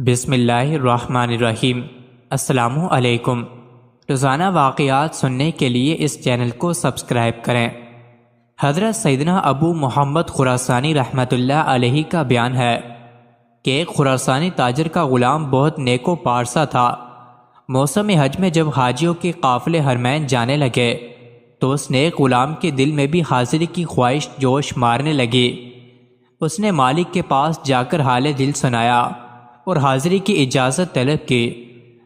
بسم اللہ الرحمن الرحیم۔ السلام علیکم۔ روزانہ واقعات سننے کے لیے اس چینل کو سبسکرائب کریں۔ حضرت سیدنا ابو محمد خراسانی رحمۃ اللہ علیہ کا بیان ہے کہ ایک خراسانی تاجر کا غلام بہت نیک و پارسا تھا۔ موسم حج میں جب حاجیوں کے قافلے حرمین جانے لگے تو اس نیک غلام کے دل میں بھی حاضری کی خواہش جوش مارنے لگی۔ اس نے مالک کے پاس جا کر حال دل سنایا اور حاضری کی اجازت طلب کی۔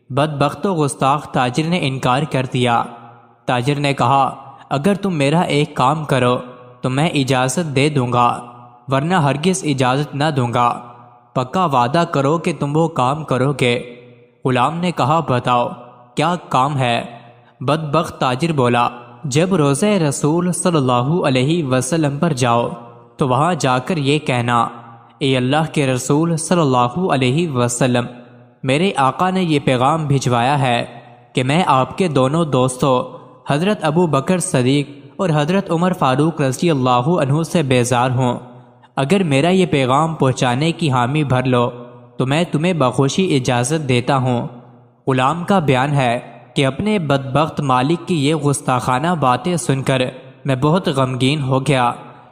بدبخت و گستاخ تاجر نے انکار کر دیا۔ تاجر نے کہا، اگر تم میرا ایک کام کرو تو میں اجازت دے دوں گا، ورنہ ہرگز اجازت نہ دوں گا۔ پکا وعدہ کرو کہ تم وہ کام کرو گے۔ غلام نے کہا، بتاؤ کیا کام ہے؟ بدبخت تاجر بولا، جب روضہ رسول صلی اللہ علیہ وسلم پر جاؤ تو وہاں جا کر یہ کہنا، اے اللہ کے رسول صلی اللہ علیہ وسلم، میرے آقا نے یہ پیغام بھجوایا ہے کہ میں آپ کے دونوں دوستوں حضرت ابو بکر صدیق اور حضرت عمر فاروق رضی اللہ عنہ سے بیزار ہوں۔ اگر میرا یہ پیغام پہنچانے کی حامی بھر لو تو میں تمہیں بخوشی اجازت دیتا ہوں۔ غلام کا بیان ہے کہ اپنے بدبخت مالک کی یہ گستاخانہ باتیں سن کر میں بہت غمگین ہو گیا۔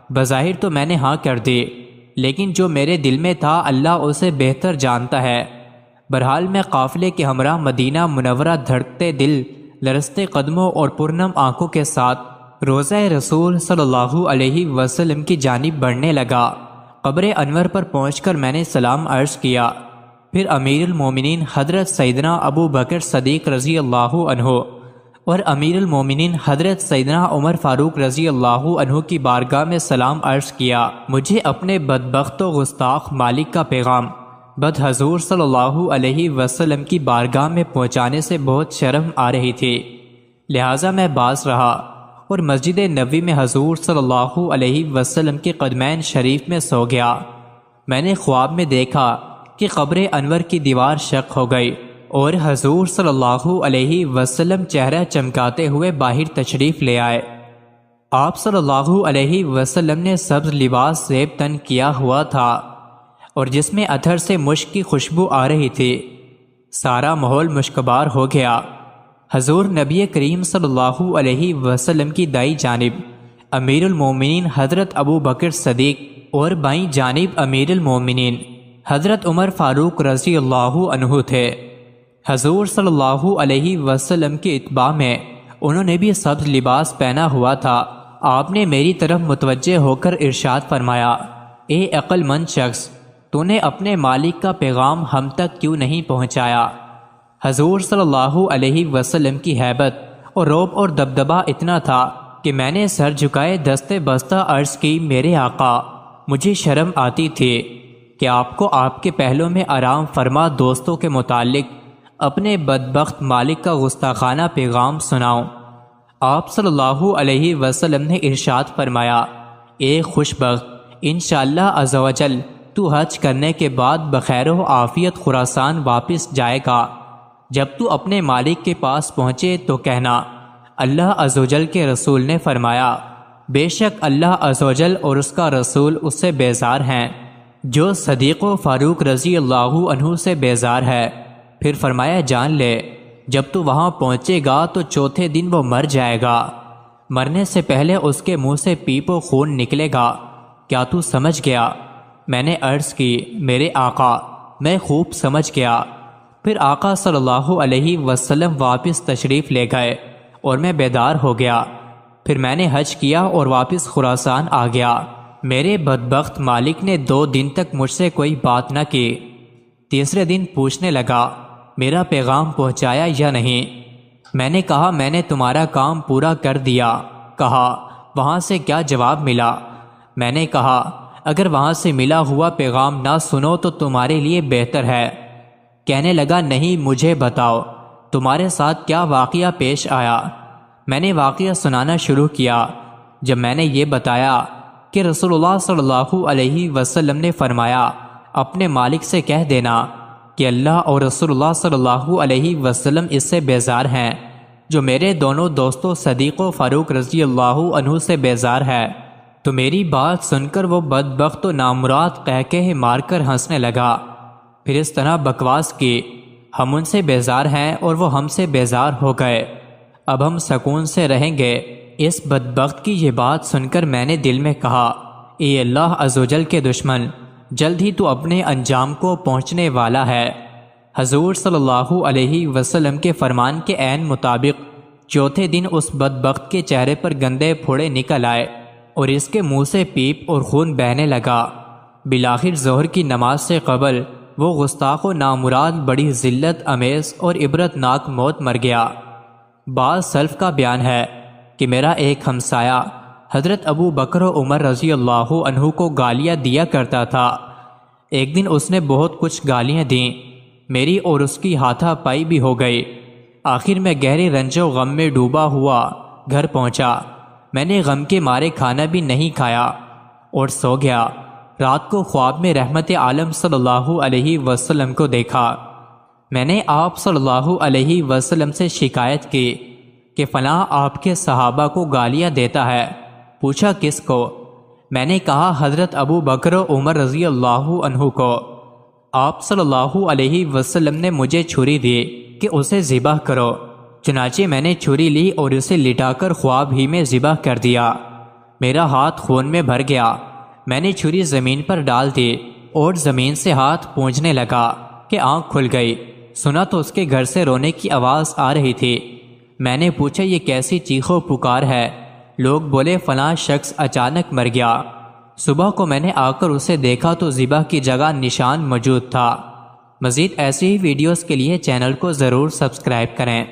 بظاہر تو میں نے ہاں کر دی، لیکن جو میرے دل میں تھا اللہ اسے بہتر جانتا ہے۔ بہرحال میں قافلے کے ہمراہ مدینہ منورہ دھڑکتے دل، لرزتے قدموں اور پرنم آنکھوں کے ساتھ روضہ رسول صلی اللہ علیہ وسلم کی جانب بڑھنے لگا۔ قبر انور پر پہنچ کر میں نے سلام عرض کیا، پھر امیر المومنین حضرت سیدنا ابو بکر صدیق رضی اللہ عنہ اور امیر المومنین حضرت سیدنا عمر فاروق رضی اللہ عنہ کی بارگاہ میں سلام عرض کیا۔ مجھے اپنے بدبخت و گستاخ مالک کا پیغام حضور صلی اللہ علیہ وسلم کی بارگاہ میں پہنچانے سے بہت شرم آ رہی تھی، لہٰذا میں باز رہا اور مسجد نبوی میں حضور صلی اللہ علیہ وسلم کے قدمین شریف میں سو گیا۔ میں نے خواب میں دیکھا کہ قبر انور کی دیوار شق ہو گئی اور حضور صلی اللہ علیہ وسلم چہرہ چمکاتے ہوئے باہر تشریف لے آئے۔ آپ صلی اللہ علیہ وسلم نے سبز لباس زیب تن کیا ہوا تھا اور جس میں عطر سے مشک کی خوشبو آ رہی تھی۔ سارا ماحول مشکبار ہو گیا۔ حضور نبی کریم صلی اللہ علیہ وسلم کی دائیں جانب امیر المومنین حضرت ابو بکر صدیق اور بائیں جانب امیر المومنین حضرت عمر فاروق رضی اللہ عنہ تھے۔ حضور صلی اللہ علیہ وسلم کے اتباع میں انہوں نے بھی سبز لباس پہنا ہوا تھا۔ آپ نے میری طرف متوجہ ہو کر ارشاد فرمایا، اے عقل مند شخص، تو نے اپنے مالک کا پیغام ہم تک کیوں نہیں پہنچایا؟ حضور صلی اللہ علیہ وسلم کی ہیبت اور رعب اور دبدبہ اتنا تھا کہ میں نے سر جھکائے دستے بستہ عرض کی، میرے آقا، مجھے شرم آتی تھی کہ آپ کو آپ کے پہلوں میں آرام فرما دوستوں کے متعلق اپنے بدبخت مالک کا گستاخانہ پیغام سناؤں۔ آپ صلی اللہ علیہ وسلم نے ارشاد فرمایا، اے خوش بخت، انشاءاللہ عز و جل تو حج کرنے کے بعد بخیر و عافیت خراسان واپس جائے گا۔ جب تو اپنے مالک کے پاس پہنچے تو کہنا، اللہ عز و جل کے رسول نے فرمایا، بے شک اللہ عز و جل اور اس کا رسول اس سے بیزار ہیں جو صدیق و فاروق رضی اللہ عنہ سے بیزار ہے۔ پھر فرمایا، جان لے جب تو وہاں پہنچے گا تو چوتھے دن وہ مر جائے گا، مرنے سے پہلے اس کے منہ سے پیپ و خون نکلے گا۔ کیا تو سمجھ گیا؟ میں نے عرض کی، میرے آقا، میں خوب سمجھ گیا۔ پھر آقا صلی اللہ علیہ وسلم واپس تشریف لے گئے اور میں بیدار ہو گیا۔ پھر میں نے حج کیا اور واپس خراسان آ گیا۔ میرے بدبخت مالک نے 2 دن تک مجھ سے کوئی بات نہ کی۔ تیسرے دن پوچھنے لگا، میرا پیغام پہنچایا یا نہیں؟ میں نے کہا، میں نے تمہارا کام پورا کر دیا۔ کہا، وہاں سے کیا جواب ملا؟ میں نے کہا، اگر وہاں سے ملا ہوا پیغام نہ سنو تو تمہارے لیے بہتر ہے۔ کہنے لگا، نہیں، مجھے بتاؤ تمہارے ساتھ کیا واقعہ پیش آیا۔ میں نے واقعہ سنانا شروع کیا۔ جب میں نے یہ بتایا کہ رسول اللہ صلی اللہ علیہ وسلم نے فرمایا، اپنے مالک سے کہہ دینا کہ اللہ اور رسول اللہ صلی اللہ علیہ وسلم اس سے بیزار ہیں جو میرے دونوں دوستوں صدیق و فاروق رضی اللہ عنہ سے بیزار ہے، تو میری بات سن کر وہ بدبخت و نامراد قہقہے مار کر ہنسنے لگا۔ پھر اس طرح بکواس کی، ہم ان سے بیزار ہیں اور وہ ہم سے بیزار ہو گئے، اب ہم سکون سے رہیں گے۔ اس بدبخت کی یہ بات سن کر میں نے دل میں کہا، اے اللہ عزوجل کے دشمن، جلد ہی تو اپنے انجام کو پہنچنے والا ہے۔ حضور صلی اللہ علیہ وسلم کے فرمان کے عین مطابق چوتھے دن اس بدبخت کے چہرے پر گندے پھوڑے نکل آئے اور اس کے منہ سے پیپ اور خون بہنے لگا۔ بالآخر ظہر کی نماز سے قبل وہ گستاخ و نامراد بڑی ذلت امیز اور عبرت ناک موت مر گیا۔ بعض سلف کا بیان ہے کہ میرا ایک ہمسایہ حضرت ابو بکر و عمر رضی اللہ عنہ کو گالیاں دیا کرتا تھا۔ ایک دن اس نے بہت کچھ گالیاں دیں، میری اور اس کی ہاتھا پائی بھی ہو گئی۔ آخر میں گہرے رنج و غم میں ڈوبا ہوا گھر پہنچا۔ میں نے غم کے مارے کھانا بھی نہیں کھایا اور سو گیا۔ رات کو خواب میں رحمت عالم صلی اللہ علیہ وسلم کو دیکھا۔ میں نے آپ صلی اللہ علیہ وسلم سے شکایت کی کہ فلاں آپ کے صحابہ کو گالیاں دیتا ہے۔ پوچھا کس کو؟ میں نے کہا حضرت ابو بکر و عمر رضی اللہ عنہ کو۔ آپ صلی اللہ علیہ وسلم نے مجھے چھری دی کہ اسے ذبح کرو۔ چنانچہ میں نے چھری لی اور اسے لٹا کر خواب ہی میں ذبح کر دیا۔ میرا ہاتھ خون میں بھر گیا۔ میں نے چھری زمین پر ڈال دی اور زمین سے ہاتھ پونجھنے لگا کہ آنکھ کھل گئی۔ سنا تو اس کے گھر سے رونے کی آواز آ رہی تھی۔ میں نے پوچھا یہ کیسی چیخ و پکار ہے؟ لوگ بولے فلاں شخص اچانک مر گیا۔ صبح کو میں نے آ کر اسے دیکھا تو ذبح کی جگہ نشان موجود تھا۔ مزید ایسی ہی ویڈیوز کے لیے چینل کو ضرور سبسکرائب کریں۔